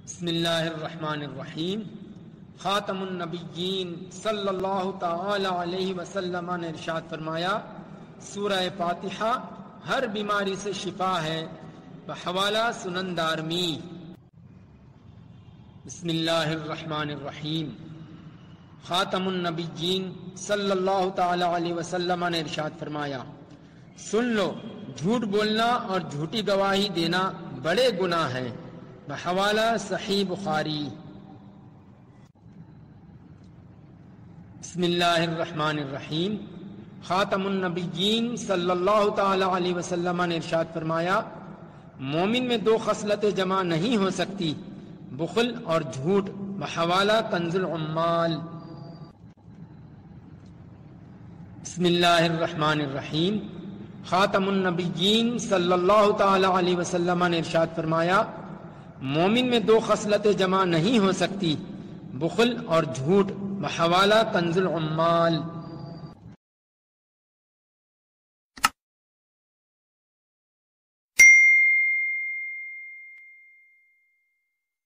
بسم اللہ الرحمن الرحیم۔ خاتم النبیین صلی اللہ تعالی علیہ وسلم نے ارشاد فرمایا، سورہ فاتحہ ہر بیماری سے شفا ہے، بحوالہ سنن دارمی۔ بسم اللہ الرحمن الرحیم۔ خاتم النبیین صلی اللہ تعالی علیہ وسلم نے ارشاد فرمایا، سن لو، جھوٹ بولنا اور جھوٹی گواہی دینا بڑے گناہ ہیں، بحوالہ صحیح بخاری۔ بسم اللہ الرحمن الرحیم۔ خاتم النبیین صلی اللہ تعالی علیہ وسلم نے ارشاد فرمایا، مومن میں دو خصلتیں جمع نہیں ہو سکتی، بخل اور جھوٹ، بحوالہ کنز العمال۔ بسم اللہ الرحمن الرحیم۔ خاتم النبیین صلی اللہ تعالی علیہ وسلم نے ارشاد فرمایا، مومن میں دو خصلتیں جمع نہیں ہو سکتی، بخل اور جھوٹ، بحوالہ کنز العمال۔